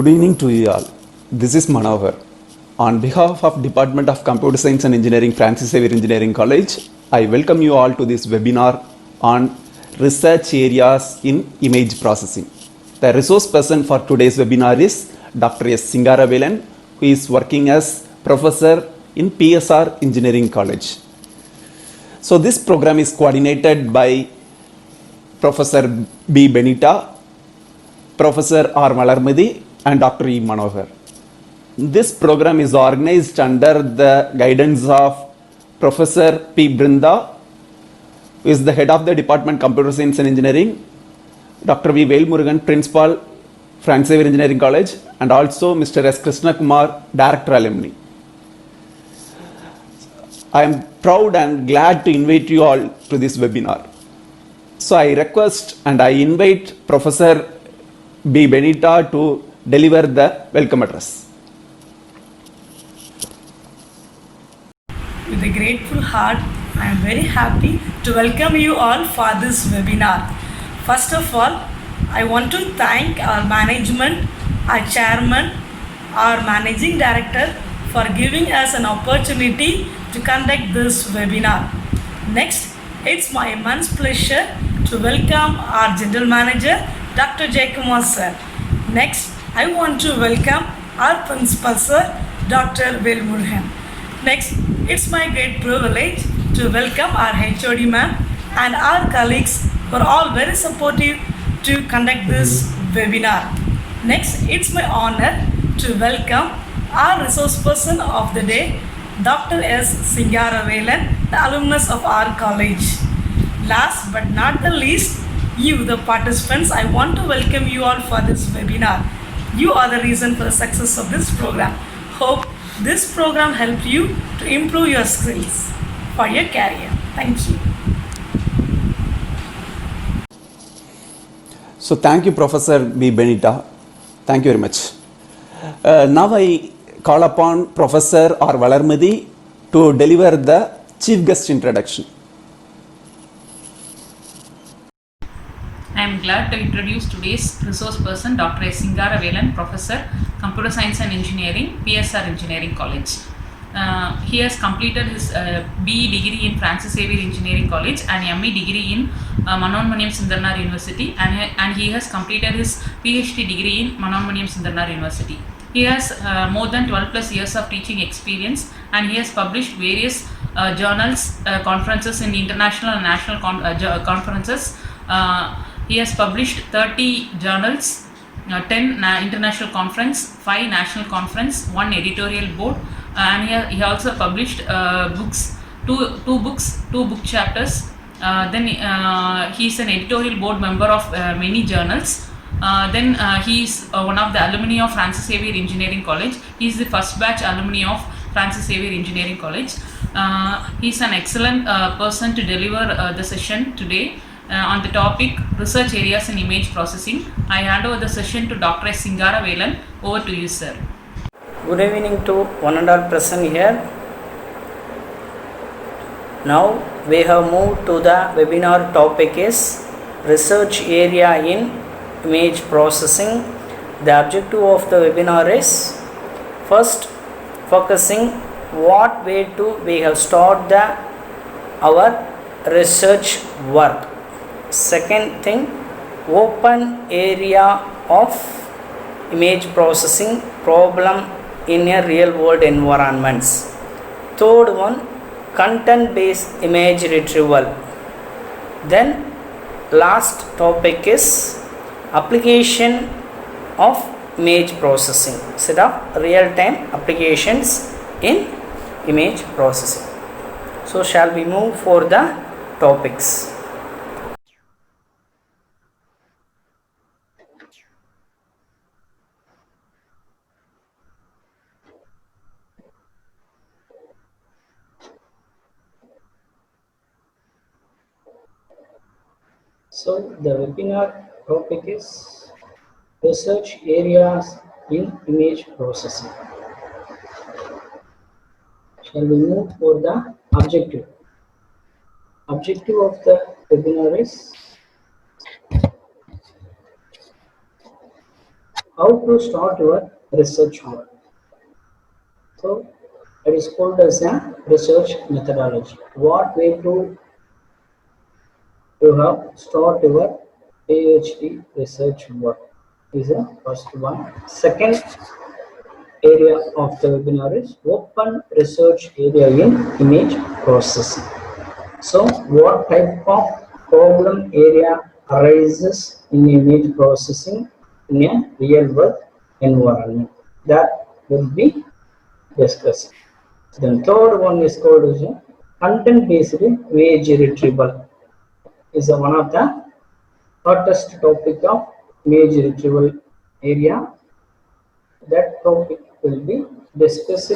Good evening to you all. This is Manohar. On behalf of Department of Computer Science and Engineering, Francis Xavier Engineering College, I welcome you all to this webinar on research areas in image processing. The resource person for today's webinar is Dr. S. Singaravelan, who is working as professor in PSR Engineering College. So this program is coordinated by Professor B. Benita, Professor R. Malarmadi, and Dr. E. Manohar. This program is organized under the guidance of Professor P. Brinda, who is the head of the Department of Computer Science and Engineering, Dr. V. Velmurugan, Principal, Francis Xavier Engineering College, and also Mr. S. Krishna Kumar, Director Alumni. I am proud and glad to invite you all to this webinar. So I request and I invite Professor B. Benita to deliver the welcome address. With a grateful heart, I am very happy to welcome you all for this webinar. First of all, I want to thank our management, our chairman, our managing director for giving us an opportunity to conduct this webinar. Next, it's my immense pleasure to welcome our general manager, Dr. Jaykumar sir. Next, I want to welcome our principal sir, Dr. Velmurugan. Next, it's my great privilege to welcome our HOD ma'am and our colleagues who are all very supportive to conduct this webinar. Next, it's my honor to welcome our resource person of the day, Dr. S. Singaravelan, the alumnus of our college. Last but not the least, you, the participants, I want to welcome you all for this webinar. You are the reason for the success of this program. Hope this program helped you to improve your skills for your career. Thank you. So thank you, Professor B. Benita. Thank you very much. Now I call upon Professor R. Valarmadi to deliver the chief guest introduction. I am glad to introduce today's resource person, Dr. S. Singaravelan, Professor, Computer Science and Engineering, PSR Engineering College. He has completed his BE degree in Francis Xavier Engineering College and ME degree in Manonmaniam Sundarnar University, and he has completed his PhD degree in Manonmaniam Sundarnar University. He has more than 12 plus years of teaching experience, and he has published various journals, conferences in international and national conferences. He has published 30 journals, 10 international conference, 5 national conference, 1 editorial board, and he also published books, two books, 2 book chapters. Then he is an editorial board member of many journals. Then he is one of the alumni of Francis Xavier Engineering College. He is the first batch alumni of Francis Xavier Engineering College. He is an excellent person to deliver the session today. On the topic research areas in image processing. I hand over the session to Dr. S. Singaravelan. Over to you, sir. Good evening to one and all present here. Now we have moved to the webinar topic is research area in image processing. The objective of the webinar is first focusing what way to we have started our research work. Second thing, open area of image processing problem in a real world environments. Third one, content based image retrieval. Then last topic is application of image processing, set of real time applications in image processing. So shall we move for the topics? So the webinar topic is research areas in image processing. Shall we move for the objective? Objective of the webinar is how to start your research work. So it is called as a research methodology. What way to you have start your PhD research work is the first one. Second area of the webinar is open research area in image processing. So what type of problem area arises in image processing in a real world environment? That will be discussed. Then third one is called as content based image retrieval. Is one of the hottest topic of image retrieval area. That topic will be discussed.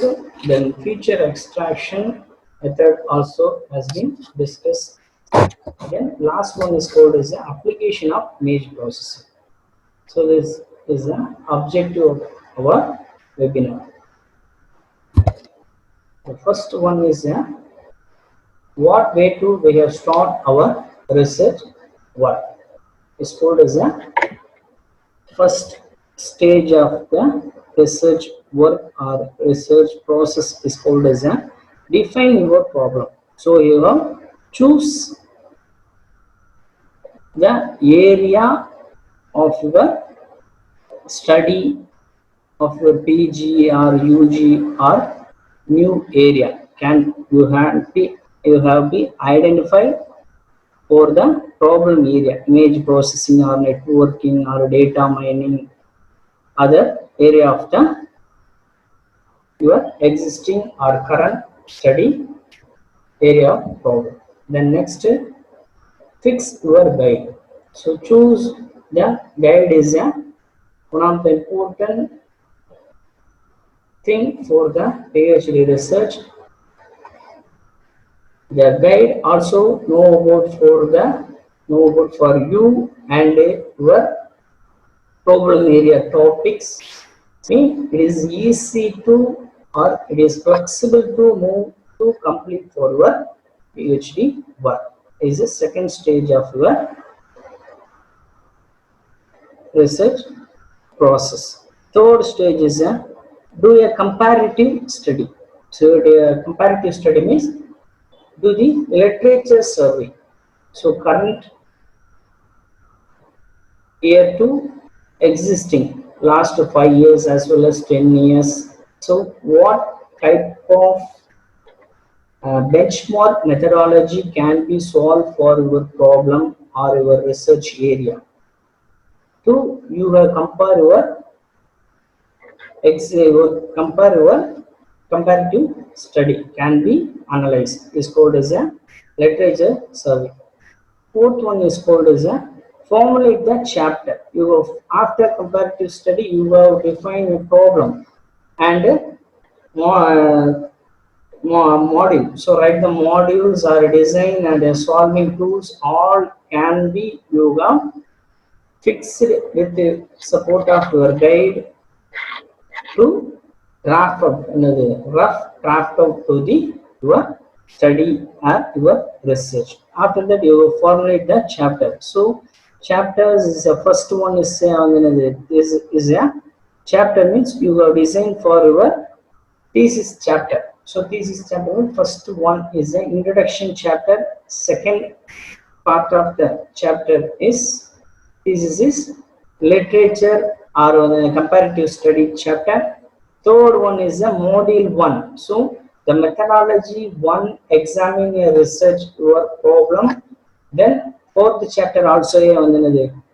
Then feature extraction method also has been discussed. Then last one is called as the application of image processing. So this is the objective of our webinar. The first one is what way to we have start our research work. Is called as a first stage of the research work or research process is called as a define your problem. So you have choose the area of your study of your PG or UG or new area. Can you have be identified for the problem area, image processing or networking or data mining, other area of the your existing or current study area of problem. Then next, fix your guide. So choose the guide is one of the important thing for the PhD research. The guide also know about for you and your problem area topics. It is easy to or it is flexible to move to complete for your PhD work. Is the second stage of your research process. Third stage is do a comparative study. So the comparative study means do the literature survey. So current year to existing last 5 years as well as 10 years. So what type of benchmark methodology can be solved for your problem or your research area? To you will compare your comparative study can be analyzed is called as a literature survey. Fourth one is called as a formulate the chapter. You have, after comparative study you have defined a problem and module. So write the modules or design and solving tools all can be you have fixed with the support of your guide to draft out another rough draft out to the your study or your research. After that you formulate the chapter. So chapters is the first one is a chapter means you have designed for your thesis chapter. So thesis chapter first one is the introduction chapter. Second part of the chapter is thesis is literature or comparative study chapter. Third one is a module 1. So the methodology 1 examining a research your problem. Then fourth chapter also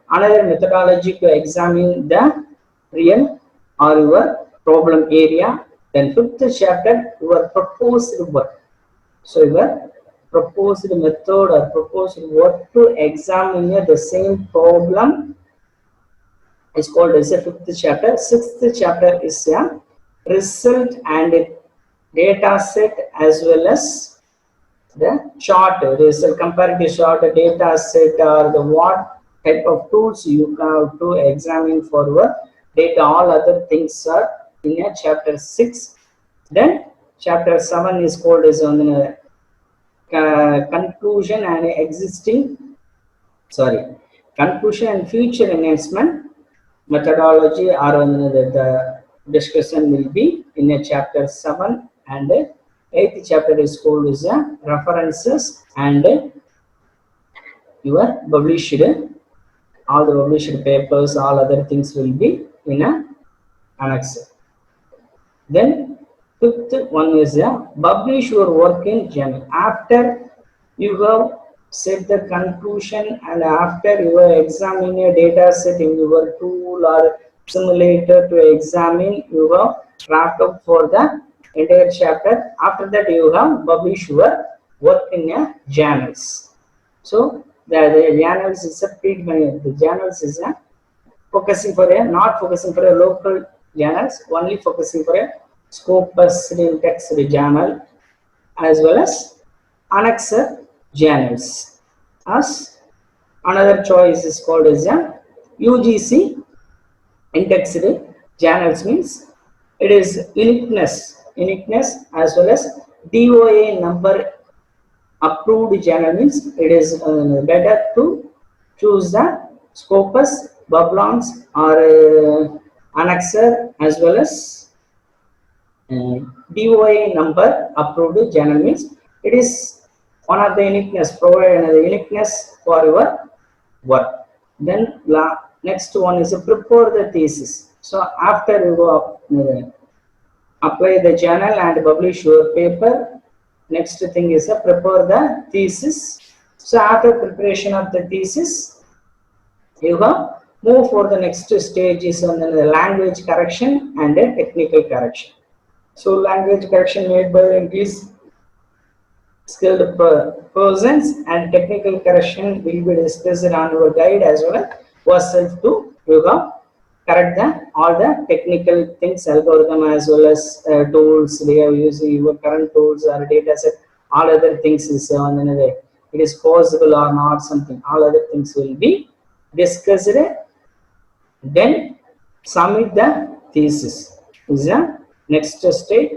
another methodology to examine the real or your problem area. Then fifth chapter your proposed work. So your proposed method or proposed work to examine the same problem is called as a fifth chapter. Sixth chapter is a result and data set as well as the chart result comparative chart data set or the what type of tools you have to examine for your data. All other things are in a chapter 6. Then chapter 7 is called as on conclusion and conclusion and future enhancement. methodology or the discussion will be in a chapter 7, and 8th chapter is called as references and your published, all the published papers, all other things will be in a annex. Then fifth one is publish your work in journal. After you have set the conclusion and after you have examined a data set in your tool or simulator to examine, you have draft up for the entire chapter. After that you have publish your work in a journals. So the journals is a treatment. The journals is a focusing for a, not focusing for a local journals, only focusing for a Scopus text journal as well as annexer journals. As another choice is called as a UGC indexed journals, means it is uniqueness as well as DOA number approved journal, means it is better to choose the Scopus, Babylons or annexer as well as DOA number approved journal, means it is one of the uniqueness, provide another uniqueness for your work. Then next one is prepare the thesis. So after you apply the journal and publish your paper, next thing is prepare the thesis. So after preparation of the thesis, you have move for the next stage is on the language correction and the technical correction. So language correction made by these skilled persons and technical correction will be discussed on your guide as well as yourself to correct all the technical things, algorithm as well as tools they are using, your current tools or data set, all other things is on another. It is possible or not something, all other things will be discussed. Then submit the thesis is the next stage.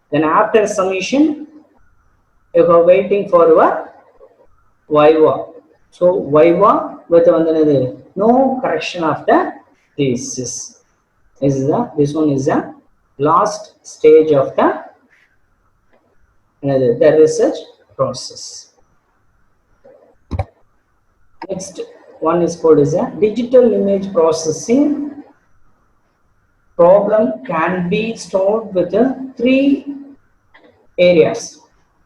Then after submission, you are waiting for your Viva. So Viva with no correction of the thesis. This one is the last stage of the research process. Next one is called as a digital image processing. Problem can be solved with 3 areas.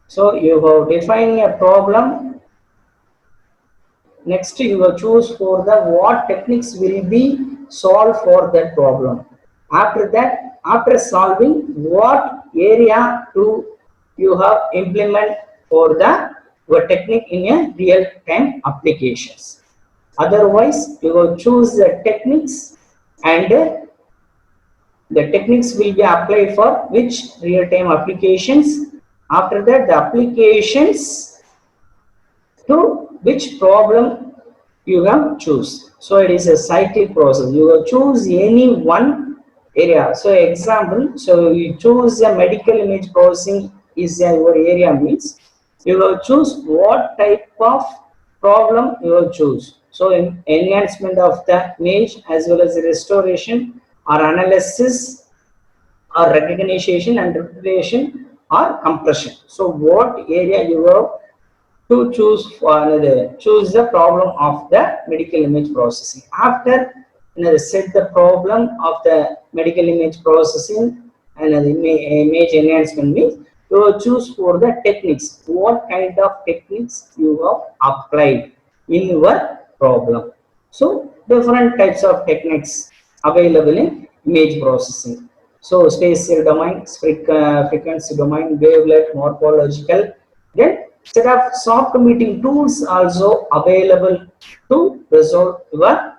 So you have defined a problem. Next you will choose for the what techniques will be solved for that problem. After that, after solving, what area to you have implement for the your technique in a real time applications. Otherwise, you will choose the techniques and the techniques will be applied for which real time applications. After that, the applications to which problem you have choose. So it is a cyclic process. You will choose any one area. So example, so you choose a medical image processing is your area, means you will choose what type of problem you will choose. So in enhancement of the image as well as restoration or analysis or recognition and interpretation or compression. So what area you have to choose for choose the problem of the medical image processing. After set the problem of the medical image processing and image enhancement, means you will choose for the techniques. What kind of techniques you have applied in your problem. So different types of techniques available in image processing. So spatial domain, frequency domain, wavelet, morphological. Then set of soft computing tools also available to resolve your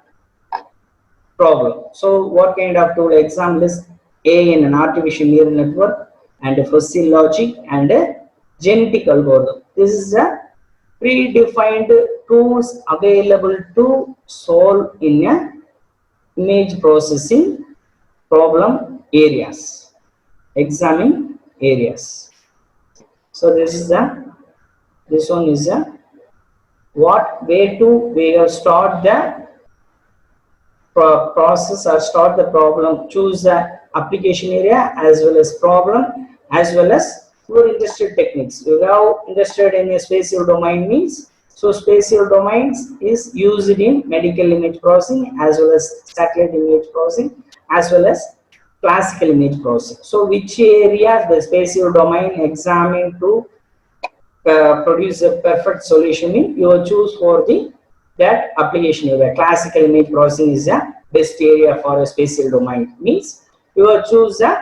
problem. So what kind of tool? Example is AI in an artificial neural network and fuzzy logic and genetic algorithm. This is a predefined tools available to solve in a image processing problem areas, examine areas. So this one is a what way to we have start the process or start the problem, choose the application area as well as problem as well as your industrial techniques. You have interested in a spatial domain means, so spatial domains is used in medical image processing as well as satellite image processing as well as classical image processing. So which area the spatial domain examine to produce a perfect solution in, you will choose for the that application area. Classical image processing is the best area for a spatial domain means you will choose the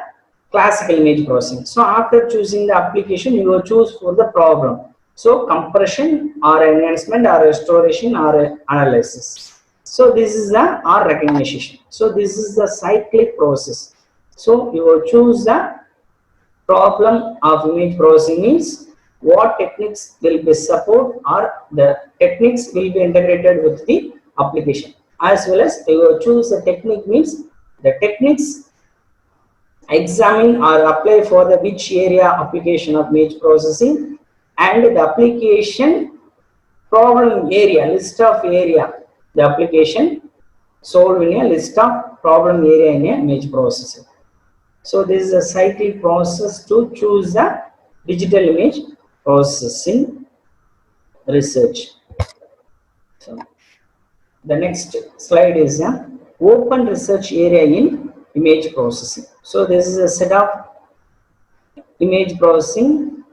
classical image processing. So after choosing the application, you will choose for the problem. So compression or enhancement or restoration or analysis. So this is the or recognition. So this is the cyclic process. So you will choose the problem of image processing means what techniques will be support or the techniques will be integrated with the application, as well as you will choose the technique means the techniques examine or apply for the which area application of image processing, and the application problem area, list of area, the application solved in a list of problem area in a image processing. So this is a cyclic process to choose the digital image processing research. So the next slide is a open research area in image processing. So this is a set of image processing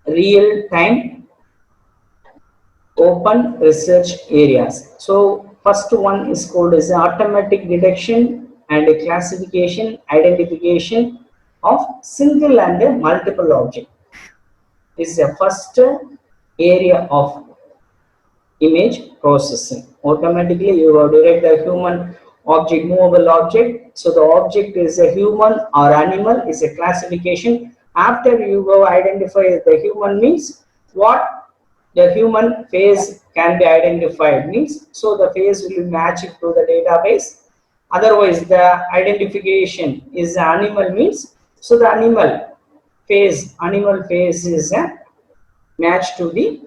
real time open research areas. So first one is called as automatic detection and classification identification of single and multiple object. This is the first area of image processing. Automatically you will direct the human object, movable object. So the object is a human or animal is a classification. After you go identify the human means what the human face can be identified means, so the face will be matched to the database. Otherwise the identification is the animal means, so the animal face is a match to the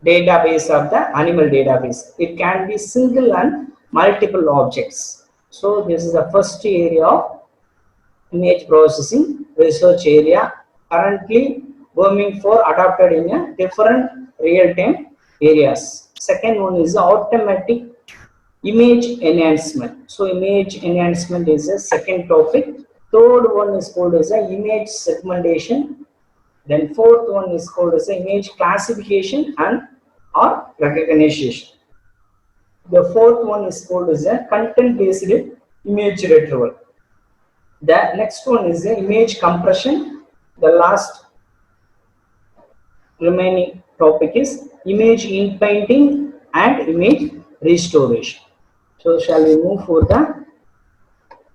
database of the animal database. It can be single and multiple objects. So this is the first area of image processing research area, currently going for adopted in a different real-time areas. Second one is automatic image enhancement. So image enhancement is a second topic. Third one is called as a image segmentation. Then fourth one is called as a image classification and or recognition. The fourth one is called as a content-based image retrieval. The next one is the image compression. The last remaining topic is image inpainting and image restoration. So shall we move for the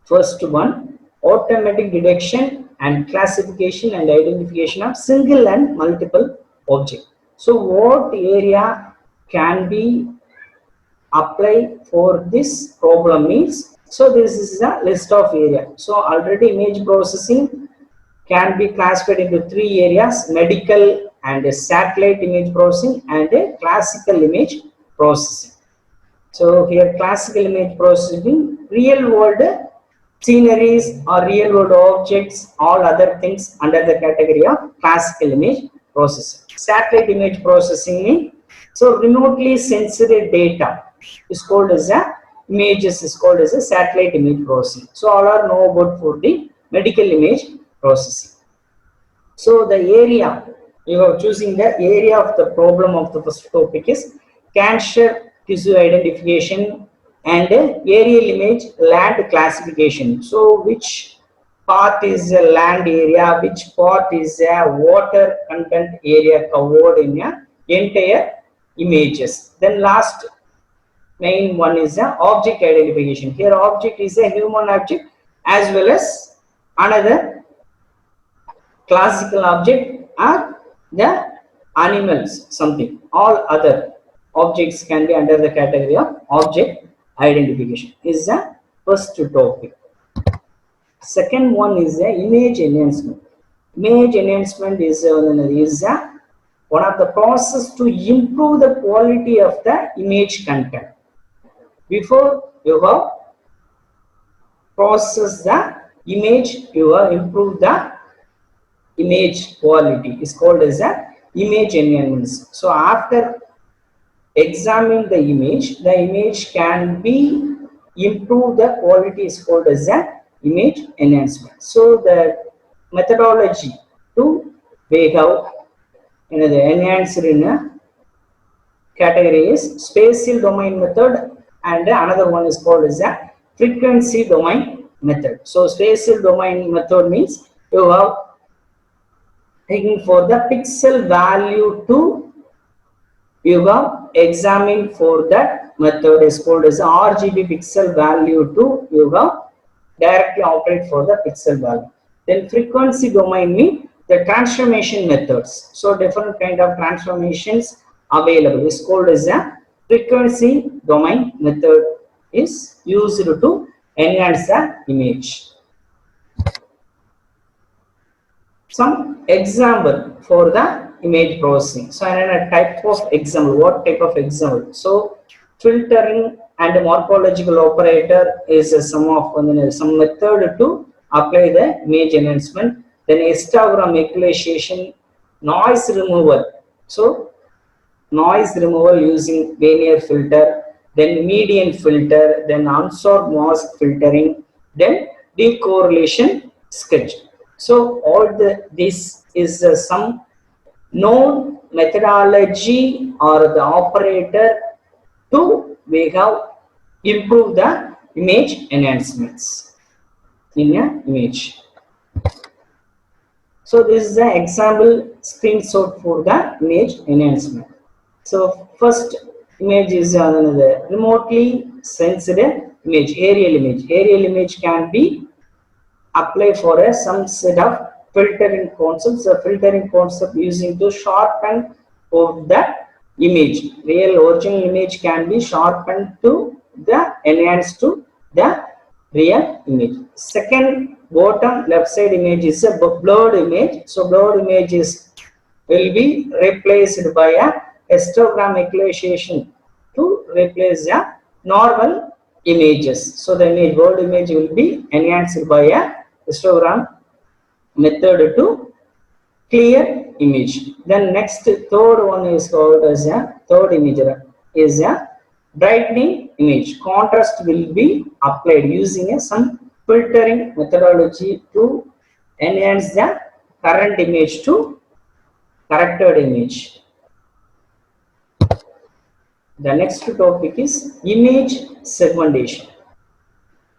first one, automatic detection and classification and identification of single and multiple object. So what area can be applied for this problem means, so this is a list of area. So already image processing can be classified into three areas: medical and a satellite image processing and a classical image processing. So here classical image processing, real world sceneries or real world objects, all other things under the category of classical image processing. Satellite image processing means, so remotely sensitive data is called as a images is called as a satellite image processing. So all are know about for the medical image processing. So the area you are choosing, the area of the problem of the first topic is cancer tissue identification and aerial image land classification. So which part is a land area, which part is a water content area covered in a entire images. Then last main one is a object identification. Here object is a human object as well as another classical object or the animals something. All other objects can be under the category of object identification is the first topic. Second one is the image enhancement. Image enhancement is one of the process to improve the quality of the image content. Before you have processed the image, you have improved the image quality. Is called as a image enhancements. So after examining the image can be improve the quality is called as a image enhancement. So the methodology to we have the enhanced in a category is spatial domain method, and another one is called as a frequency domain method. So spatial domain method means you have taking for the pixel value to you have examined for that method is called as RGB pixel value to you have directly operate for the pixel value. Then frequency domain means the transformation methods. So different kind of transformations available is called as a frequency domain method is used to enhance the image. Some example for the image processing. So, a type of example. What type of example? So, filtering and morphological operator is some method to apply the image enhancement. Then histogram equalization, noise removal. So, noise removal using linear filter, then median filter, then unsolved mask filtering, then decorrelation sketch. So all this is some known methodology or the operator to we have improve the image enhancements in an image. So this is the example screenshot for the image enhancement. So first image is another remotely sensed image, aerial image. Aerial image can be applied for some set of filtering concepts. The filtering concept using to sharpen of the image. Real original image can be sharpened to the enhanced to the real image. Second bottom left side image is a blurred image. So blurred image will be replaced by a histogram equalization to replace the normal images. So the blurred image will be enhanced by a histogram method to clear image. Then next third one is called as a third image is a brightening image. Contrast will be applied using some filtering methodology to enhance the current image to corrected image. The next topic is image segmentation.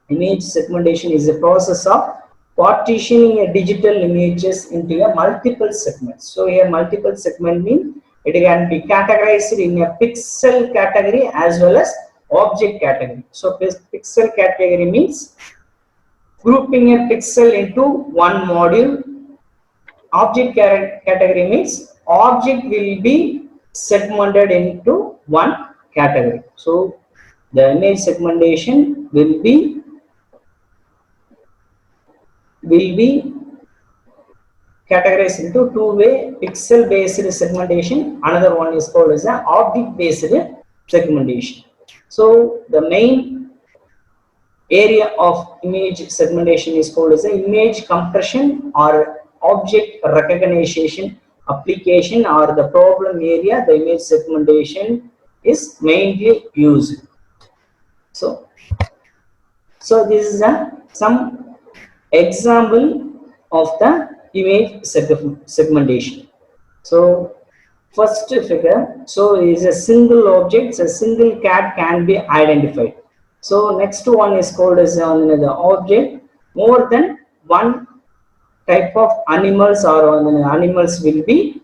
Image segmentation is a process of partitioning a digital images into a multiple segments. So here multiple segment means it can be categorized in a pixel category as well as object category. So pixel category means grouping a pixel into one module. Object category means object will be segmented into one category. So the image segmentation will be categorized into two-way pixel based segmentation. Another one is called as an object based segmentation. So the main area of image segmentation is called as an image compression or object recognition application, or the problem area the image segmentation is mainly used. So this is some example of the image segmentation. So first figure, so is a single object, a single cat can be identified. So next one is called as another object. More than one type of animals or animals will be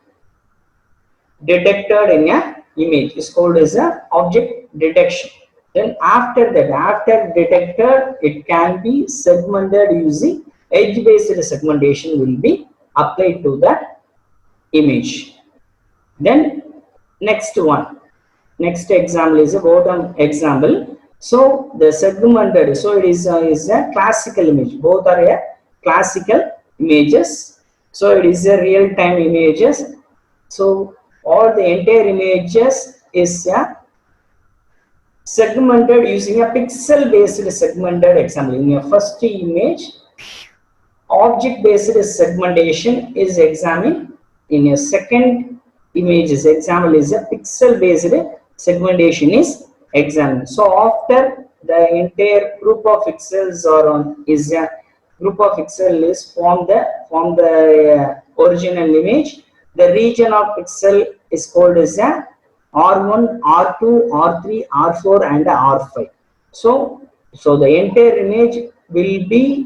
detected in a image. Is called as a object detection. Then after that, after detected, it can be segmented using edge-based segmentation will be applied to that image. Then next example is a bottom example. So the segmented, so it is a classical image. Both are a classical images. So it is a real-time images. So all the entire images is a segmented using a pixel based segmented example. In your first image, object based segmentation is examined. In your second images example is a pixel based segmentation is examined. So after the entire group of pixels or on is a group of pixel is from the original image, the region of pixel is called as a R1, R2, R3, R4 and R5. So the entire image will be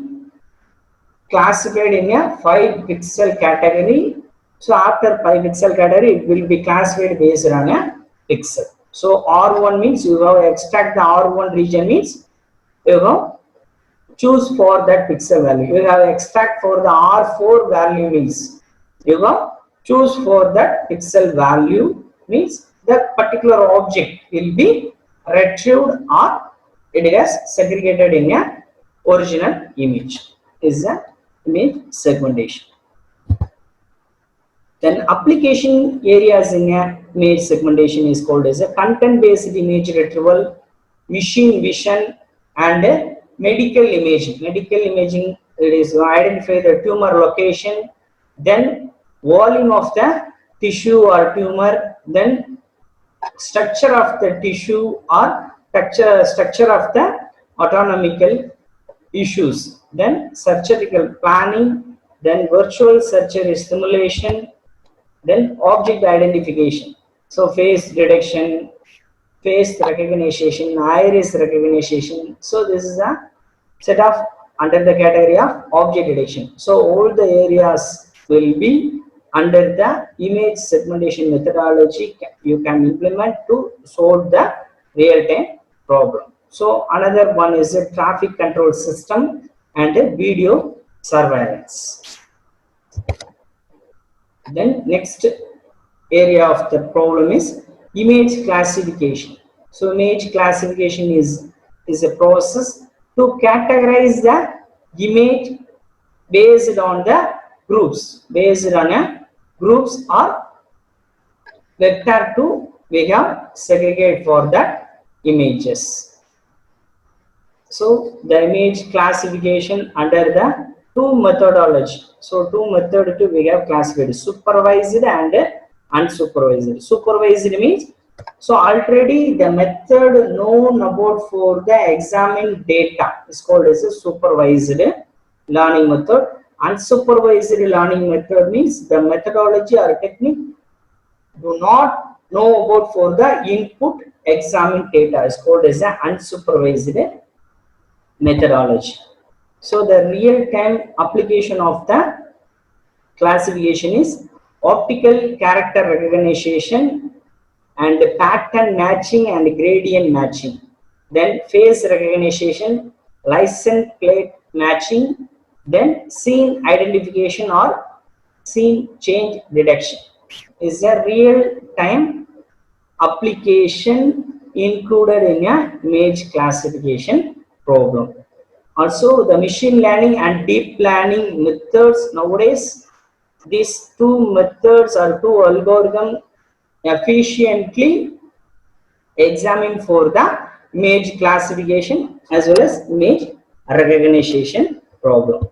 classified in a 5 pixel category. So after 5 pixel category, it will be classified based on a pixel. So R1 means you have extract the R1 region means you have choose for that pixel value. You have extract for the R4 value means you have choose for that pixel value means that particular object will be retrieved or it is segregated in a original image. Is a image segmentation. Then application areas in a image segmentation is called as a content based image retrieval, machine vision and medical imaging. Medical imaging, it is to identify the tumor location, then volume of the tissue or tumor, then structure of the tissue or structure of the anatomical issues, then surgical planning, then virtual surgery simulation, then object identification. So face detection, face recognition, iris recognition. So this is a set of under the category of object detection. So all the areas will be under the image segmentation methodology you can implement to solve the real-time problem. So another one is a traffic control system and a video surveillance. Then next area of the problem is image classification. So image classification is a process to categorize the image based on the groups, groups or vector to we have segregate for the images. So the image classification under the two methodology. So two method to we have classified, supervised and unsupervised. Supervised means so already the method known about for the examined data is called as a supervised learning method. Unsupervised learning method means the methodology or technique do not know about for the input examined data is called as an unsupervised methodology. So the real-time application of the classification is optical character recognition and pattern matching and gradient matching. Then face recognition, license plate matching, then scene identification or scene change detection is a real-time application included in a image classification problem. Also the machine learning and deep learning methods nowadays, these two methods or two algorithms efficiently examine for the image classification as well as image recognition problem.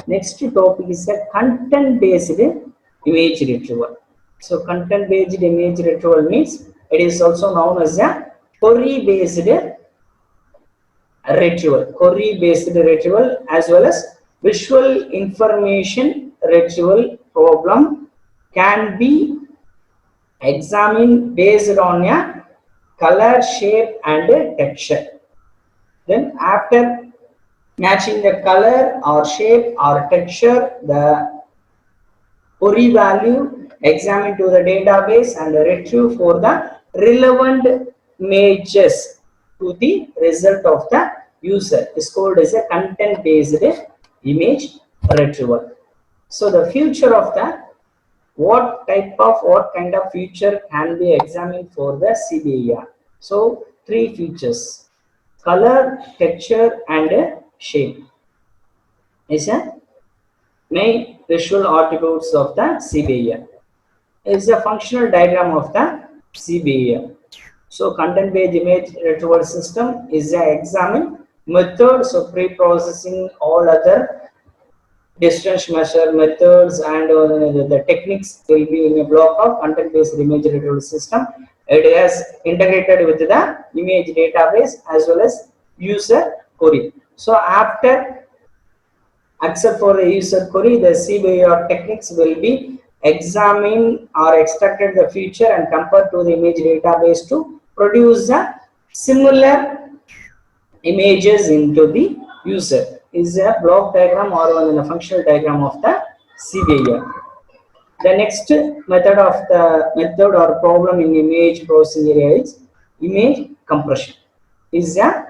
Next topic is the content based image retrieval. So content based image retrieval means it is also known as a query based retrieval as well as visual information retrieval problem can be examined based on a color, shape and texture. Then after matching the color or shape or texture, the query value examined to the database and retrieve for the relevant images to the result of the user is called as a content based image retrieval. So the future of the what kind of feature can be examined for the CBER. So three features: color, texture and shape is a main visual attributes of the CBER. Is a functional diagram of the CBER. So content based image retrieval system is a examine method. So pre-processing all other distance measure methods and the techniques will be in a block of content based image retrieval system. It is integrated with the image database as well as user query. So after except for the user query, the CBAR techniques will be examined or extracted the feature and compared to the image database to produce the similar images into the user. Is a block diagram or a functional diagram of the CBAR. The next method or problem in image processing area is image compression. Is a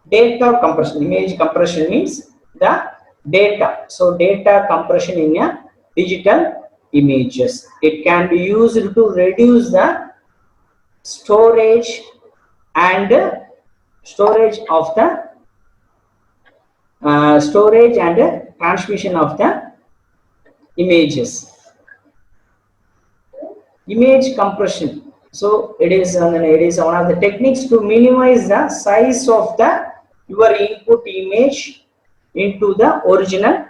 data compression. Image compression means the data. So data compression in a digital images. It can be used to reduce the storage and storage of the storage and transmission of the images. Image compression. So it is one of the techniques to minimize the size of the your input image into the original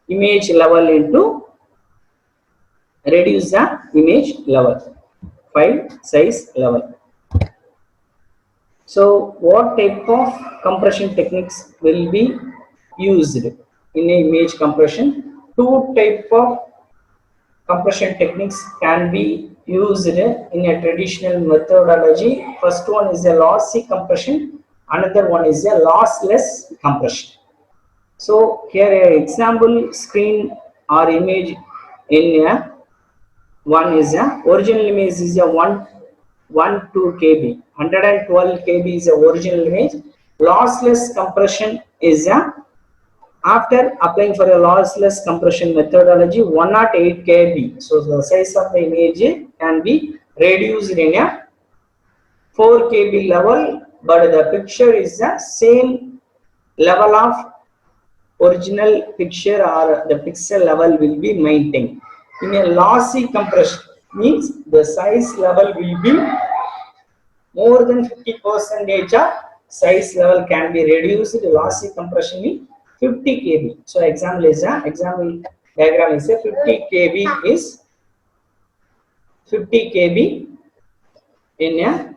image level into reduce the image level, file size level. So what type of compression techniques will be used in image compression? Two type of compression techniques can be used in a traditional methodology. First one is a lossy compression, another one is a lossless compression. So here an example screen or image in a one is a original image is a 112 KB, 112 KB is a original image. Lossless compression is a after applying for a lossless compression methodology 108 KB. So the size of the image can be reduced in a 4 KB level, but the picture is the same level of original picture or the pixel level will be maintained. In a lossy compression means the size level will be more than 50% of size level can be reduced. Lossy compression means 50 KB. So example diagram is a 50 KB is 50 KB in a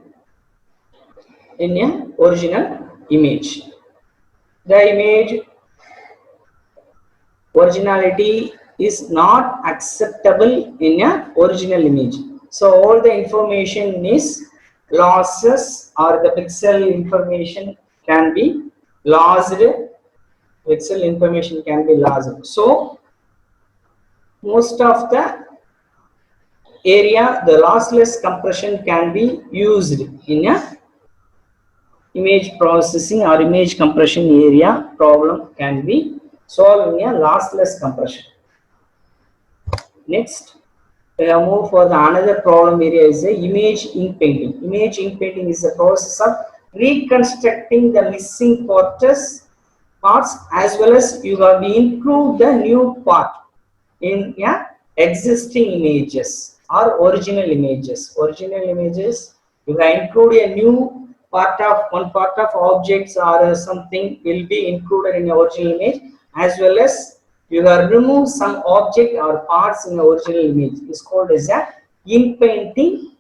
original image. The image originality is not acceptable in a original image. So all the information is losses or the pixel information can be lost. Pixel information can be lost. So most of the area the lossless compression can be used in a image processing or image compression area problem can be solved in a lossless compression. Next, we have moved for the another problem area is the image ink painting. Image ink painting is the process of reconstructing the missing parts as well as you have include the new part in existing images or original images. Original images you have include a new part of one part of objects or something will be included in the original image, as well as you have removed some object or parts in the original image. It's called as a ink painting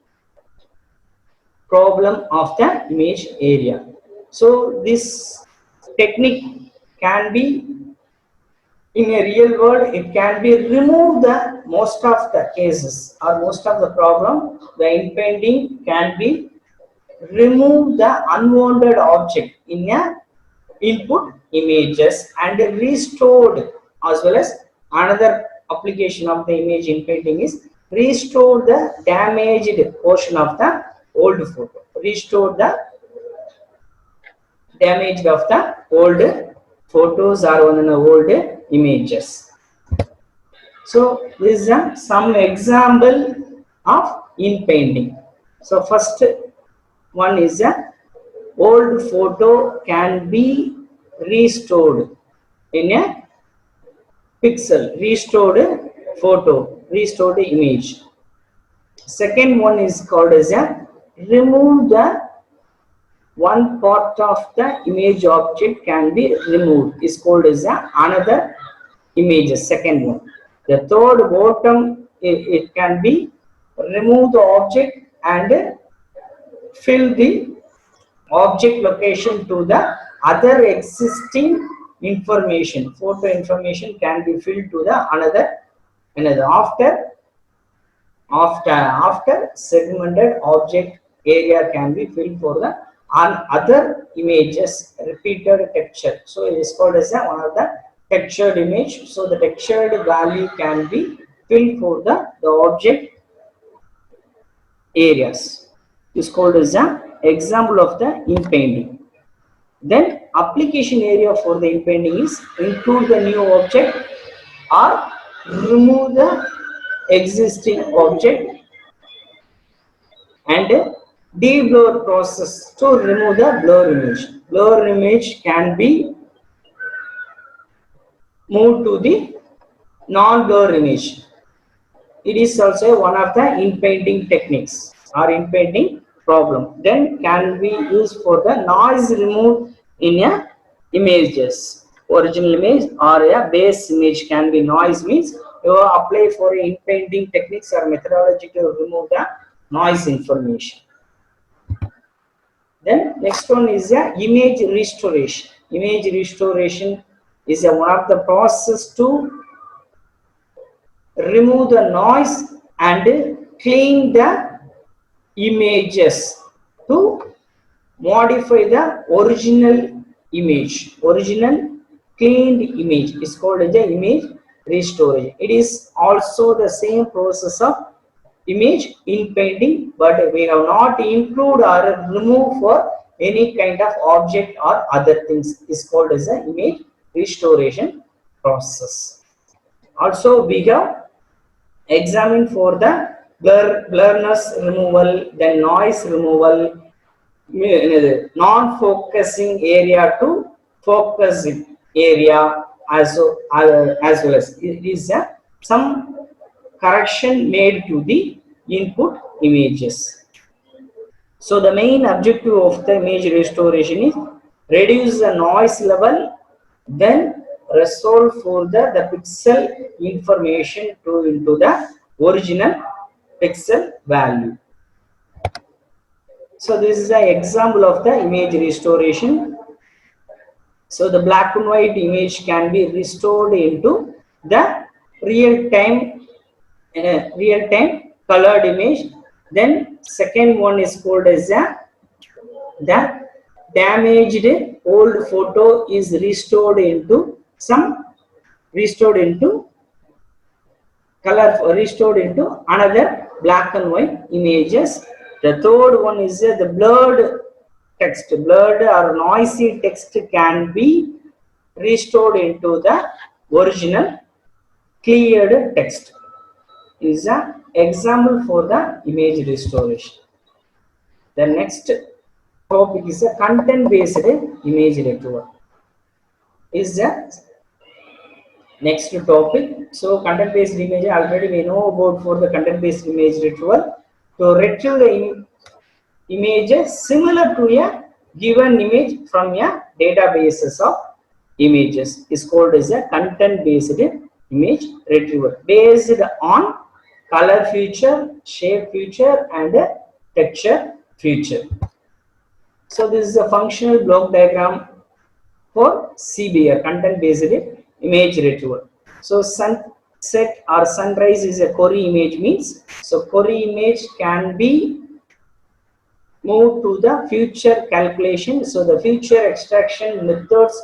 problem of the image area. So this technique can be in a real world, it can be removed the most of the cases or most of the problem. The ink painting can be remove the unwanted object in a input images and restored, as well as another application of the image ink painting is restore the damaged portion of the old photo. Restore the damage of the old photos or one old images. So this is some example of ink painting. So first one is a old photo can be restored in a pixel, restored photo, restored image. Second one is called as a remove the one part of the image object can be removed is called as another image, second one. The third bottom, it can be remove the object and fill the object location to the other existing information. Photo information can be filled to the another after segmented object area can be filled for the other images repeated texture. So it is called as one of the textured image. So the textured value can be filled for the object areas. Is called as an example of the inpainting. Then application area for the inpainting is include the new object or remove the existing object, and de-blur process to remove the blur image. Blur image can be moved to the non-blur image. It is also one of the inpainting techniques or inpainting problem. Then can be used for the noise removed in a images. Original image or a base image can be noise, means you apply for inpainting techniques or methodology to remove the noise information. Then next one is a image restoration. Image restoration is one of the process to remove the noise and clean the images to modify the original image. Original cleaned image is called as the image restoration. It is also the same process of image inpainting, but we have not include or remove for any kind of object or other things. Is called as the image restoration process. Also we have examined for the blurriness removal, then noise removal, non-focusing area to focus area, as well as it is some correction made to the input images. So the main objective of the image restoration is reduce the noise level, then resolve for the pixel information into the original pixel value. So this is an example of the image restoration. So the black and white image can be restored into the real-time colored image. Then second one is called as the damaged old photo is restored into another black and white images. The third one is the blurred text. Blurred or noisy text can be restored into the original cleared text. Is an example for the image restoration. The next topic is a content based image retrieval. Is the next topic. So content based image already we know about for the content based image retrieval. To retrieve the images similar to a given image from a databases of images is called as a content based image retrieval based on color feature, shape feature and texture feature. So this is a functional block diagram for CBR, content based image retrieval. So sunset or sunrise is a query image, means so query image can be moved to the feature calculation. So the feature extraction methods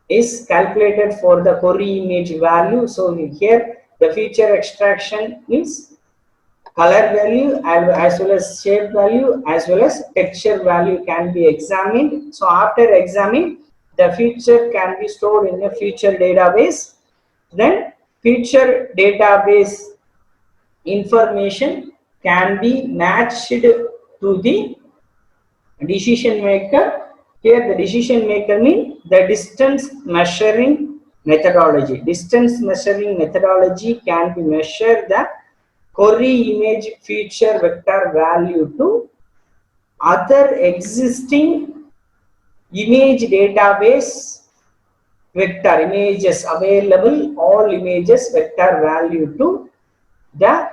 is calculated for the query image value. So here the feature extraction is color value as well as shape value as well as texture value can be examined. So after examining, the feature can be stored in a feature database. Then feature database information can be matched to the decision maker. Here the decision maker means the distance measuring methodology. Distance measuring methodology can be measured the query image feature vector value to other existing image database vector images available, all images vector value to the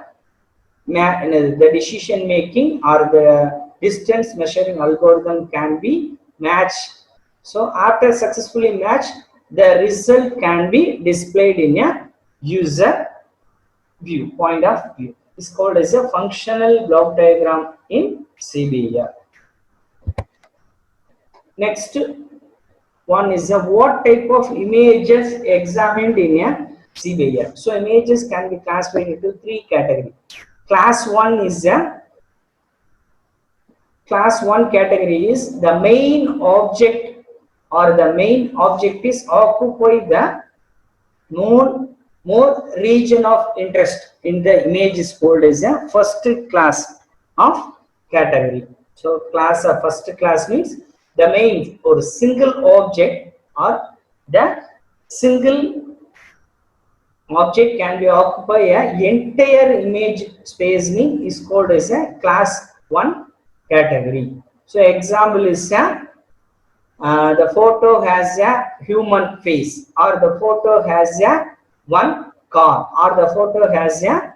the decision making or the distance measuring algorithm can be matched. So after successfully matched, the result can be displayed in a user view point of view. It's called as a functional block diagram in CBER. Next one is a what type of images examined in a CBER. So images can be classified into three categories. Class 1 is a Class 1 category is the main object or the main object is occupy the known more region of interest in the image is called as a first class of category. So class of first class means the main or single object or the single object can be occupy a entire image space mean is called as a class 1 category. So example is the photo has a human face, or the photo has a one car, or the photo has a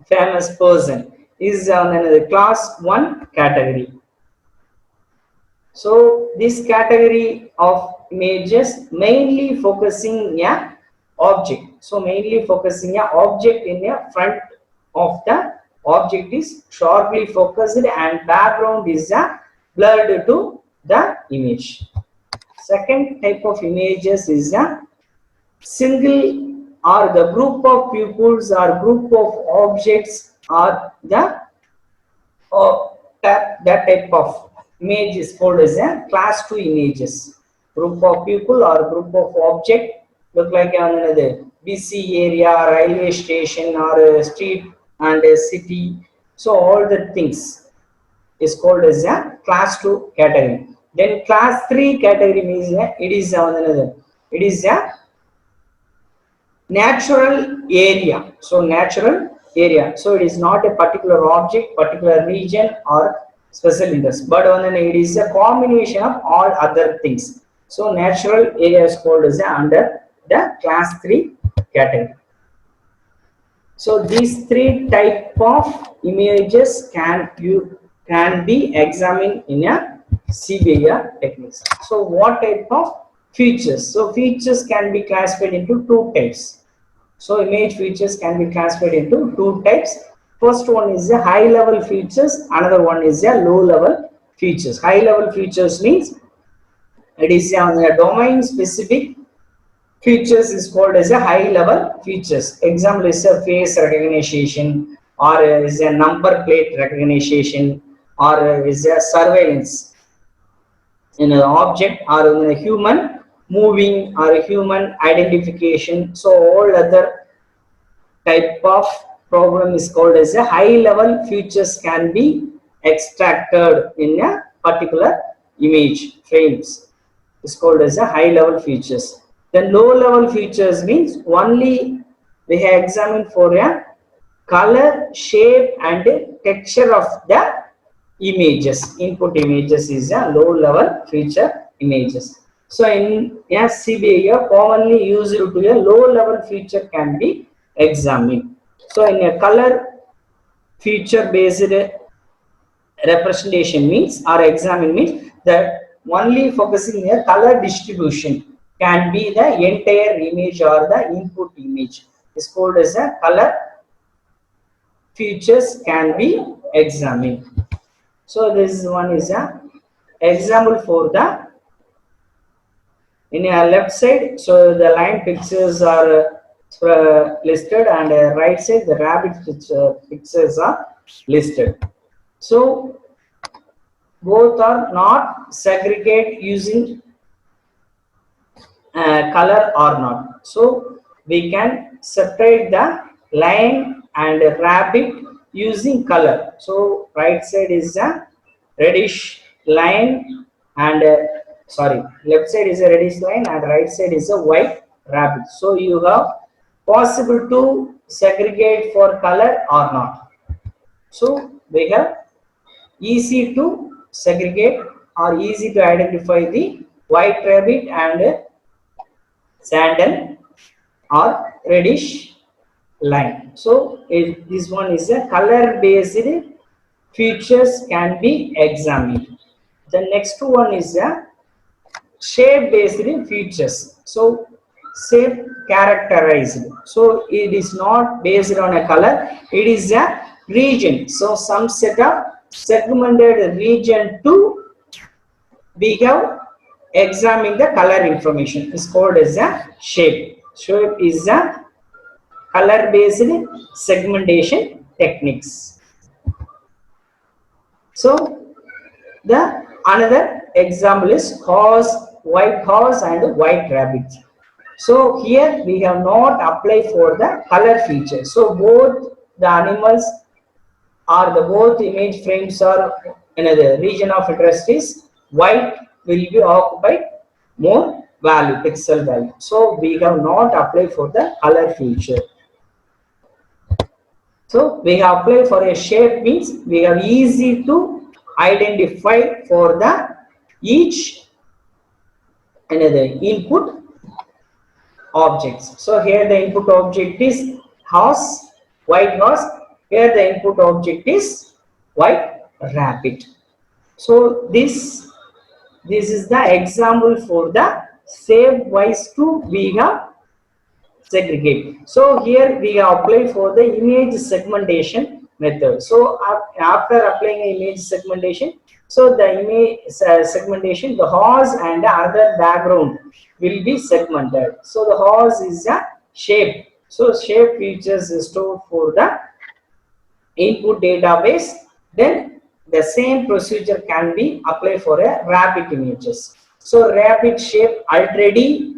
famous person is another class 1 category. So this category of images mainly focusing a object. So mainly focusing a object in a front of the object is sharply focused and background is blurred to the image. Second type of images is a single or the group of pupils or group of objects or the that type of image is called as a class 2 images. Group of people or group of object look like another busy area, railway station or a street and a city. So all the things is called as a class 2 category. Then class 3 category means it is another. It is a natural area. So natural area. So it is not a particular object, particular region or special interest, but it is a combination of all other things. So natural area is called as under the class 3 category. So these three type of images can be examined in a CBER techniques. So what type of features? So features can be classified into two types. So image features can be classified into two types. First one is a high level features, another one is a low level features. High level features means it is a domain specific features is called as a high level features. Example is a face recognition, or is a number plate recognition, or is a surveillance in an object or in a human moving or a human identification. So all other type of problem is called as a high level features can be extracted in a particular image frames. It's called as a high level features. Then low level features means only we have examined for a color, shape and texture of the images. Input images is a low level feature images. So in CBER commonly used to a low level feature can be examined. So in a color feature based representation means or examine means that only focusing a color distribution can be the entire image or the input image is called as a color features can be examined. So this one is a example for the in a left side. So the line pictures are listed and right side the rabbit pictures are listed. So both are not segregate using color or not. So we can separate the lion and rabbit using color. So right side is a reddish line and left side is a reddish line and right side is a white rabbit. So you have possible to segregate for color or not. So we have easy to segregate or easy to identify the white rabbit and sandal or reddish line. So this one is a color based features can be examined. The next one is a shape based features. So shape characterized. So it is not based on a color, it is a region. So some set of segmented region to we have examined the color information is called as a shape. Shape is a color based segmentation techniques. So the another example is horse, white horse and white rabbit. So here we have not applied for the color feature. So both the animals or the both image frames are another region of interest is white will be occupied more value, pixel value. So we have not applied for the color feature. So we have applied for a shape means we are easy to identify for the each another input objects. So here the input object is horse, white horse. Here the input object is white rabbit. So this is the example for the shape wise to we have segregate. So here we apply for the image segmentation method. So after applying image segmentation, so the image segmentation, the horse and the other background will be segmented. So the horse is a shape. So shape features is stored for the input database. Then the same procedure can be applied for a rabbit images. So rabbit shape already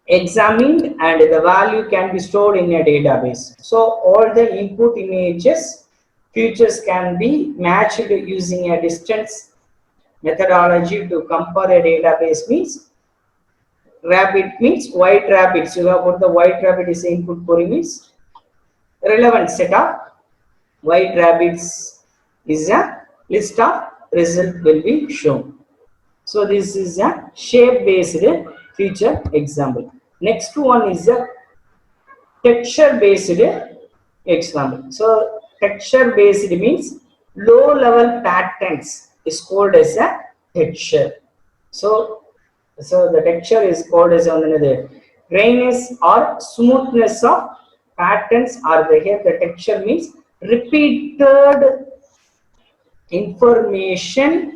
examined and the value can be stored in a database. So all the input images features can be matched using a distance methodology to compare a database means rabbit means white rabbit. So you have put the white rabbit is input for image. Relevant set of white rabbits is a list of result will be shown. So this is a shape based feature example. Next one is a texture based example. So texture based means low level patterns is called as a texture. So the texture is called as another grayness or smoothness of patterns are there. Here the texture means repeated information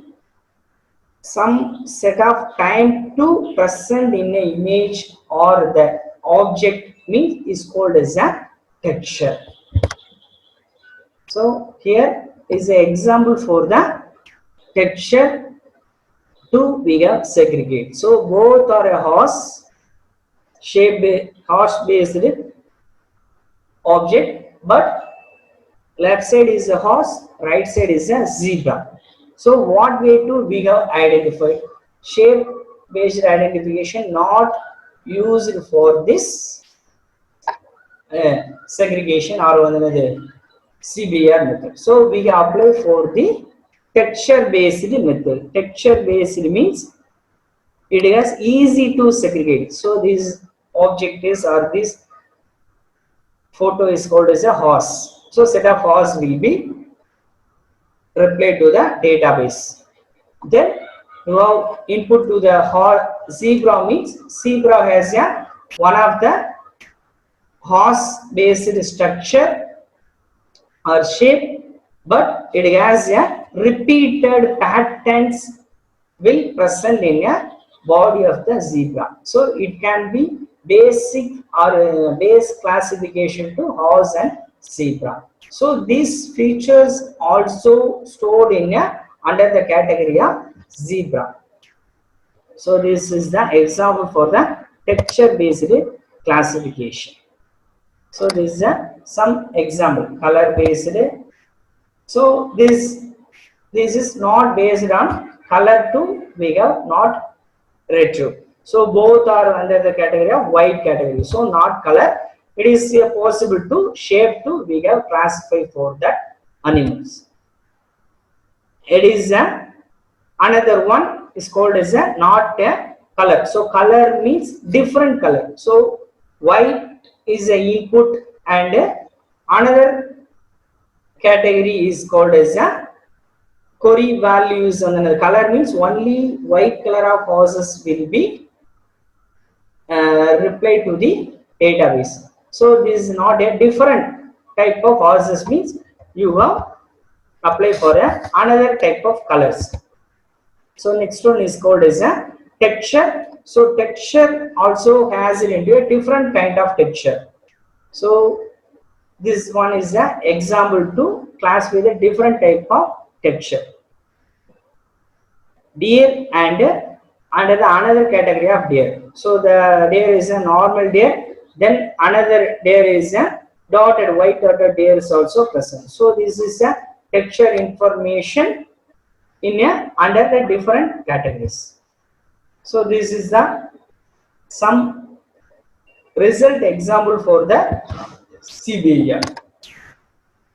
some set of time to present in an image or the object means is called as a texture. So here is an example for the texture to we have segregate. So both are a horse based object, but left side is a horse, right side is a zebra. So what way to we have identified shape based identification not used for this segregation or another CBR method. So we apply for the texture based method. Texture based means it is easy to segregate. So this object is or this photo is called as a horse. So set of horse will be replied to the database. Then you have input to the zebra means zebra has a one of the horse based structure or shape, but it has a repeated patterns will present in a body of the zebra. So it can be basic or base classification to horse and zebra. So these features also stored in a under the category of zebra. So this is the example for the texture based classification. So this is some example color based. So this is not based on color to we have not retro. So both are under the category of white category. So not color. It is possible to shape to we have classify for that animals. it is another one is called as not a color. So color means different color. So white is a input, and another category is called as a query values. And another color means only white color of horses will be replied to the database. So this is not a different type of horses, means you have apply for another type of colors. So next one is called as a texture. So texture also has it into a different kind of texture. So this one is an example to class with a different type of texture. Deer and another category of deer. So the deer is a normal deer. Then another deer is a dotted, white dotted deer is also present. So this is a texture information in a under the different categories. So this is the some result example for the CB area.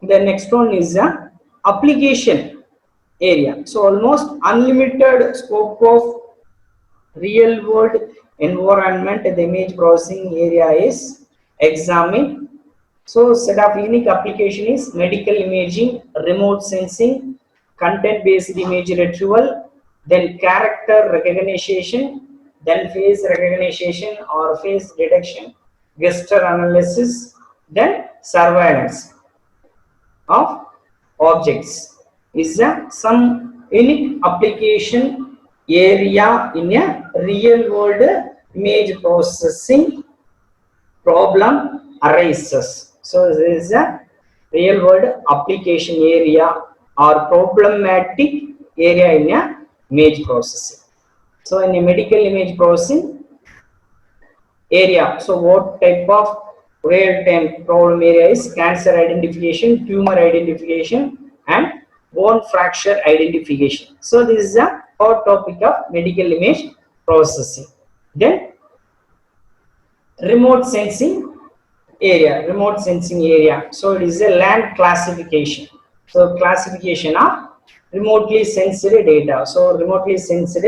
The next one is the application area. So almost unlimited scope of real world environment, the image processing area is examined. So set of unique application is medical imaging, remote sensing, content based image retrieval, then character recognition, then face recognition or face detection, gesture analysis, then surveillance of objects is some unique application area in a real world image processing problem arises. So this is a real world application area or problematic area in a image processing. So in a medical image processing area, so what type of real-time problem area is cancer identification, tumor identification, and bone fracture identification. So this is a hot topic of medical image processing. Then remote sensing area. So it is a land classification. So classification of remotely sensed data. So remotely sensed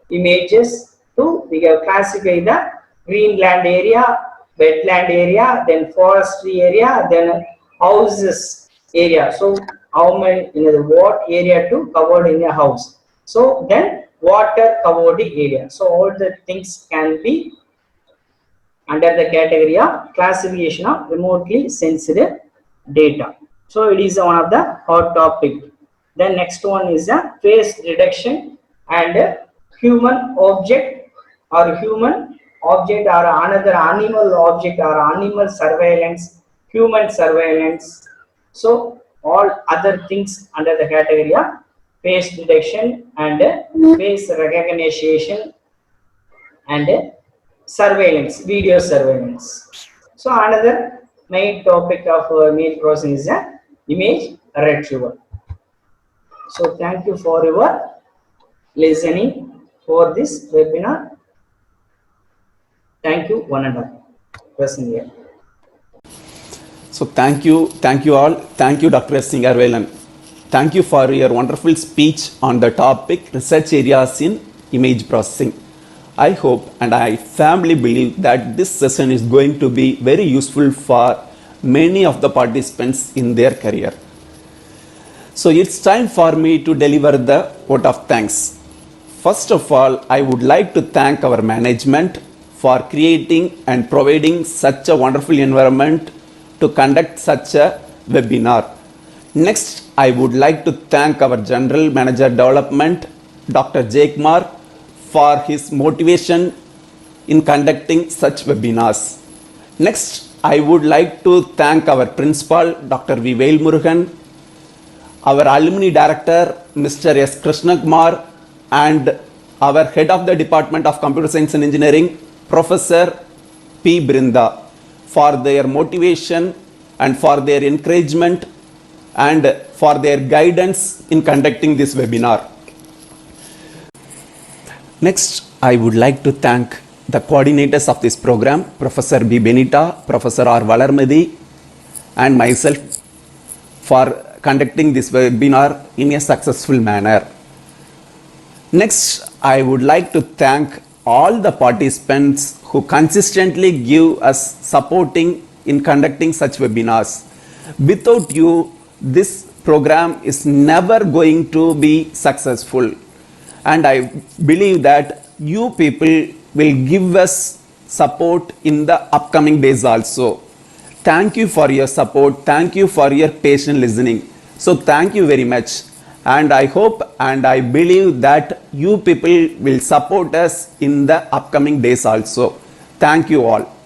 images to we have classify the greenland area, wetland area, then forestry area, then houses area. So how many what area to covered in a house. So then water covered area. So all the things can be under the category of classification of remotely sensed data. So it is one of the hot topic. Then next one is a face detection and human object or another animal object or animal surveillance, human surveillance. So all other things under the category of face detection and face recognition and surveillance, video surveillance. So another main topic of image processing is image retrieval. So thank you for your listening for this webinar. Thank you, one and all. Present here. So thank you all. Thank you, Dr. S. Singarvelan. Thank you for your wonderful speech on the topic research areas in image processing. I hope and I firmly believe that this session is going to be very useful for many of the participants in their career. So it's time for me to deliver the vote of thanks. First of all, I would like to thank our management for creating and providing such a wonderful environment to conduct such a webinar. Next, I would like to thank our General Manager Development, Dr. Jaykumar, for his motivation in conducting such webinars. Next, I would like to thank our Principal, Dr. V. Velmurugan, our Alumni Director, Mr. S. Krishnakumar, and our Head of the Department of Computer Science and Engineering, Professor P. Brinda, for their motivation and for their encouragement and for their guidance in conducting this webinar. Next, I would like to thank the coordinators of this program, Professor B. Benita, Professor R. Valarmadi, and myself for conducting this webinar in a successful manner. Next, I would like to thank all the participants who consistently give us supporting in conducting such webinars. Without you, this program is never going to be successful. And I believe that you people will give us support in the upcoming days also. Thank you for your support. Thank you for your patient listening. So thank you very much. And I hope and I believe that you people will support us in the upcoming days also. Thank you all.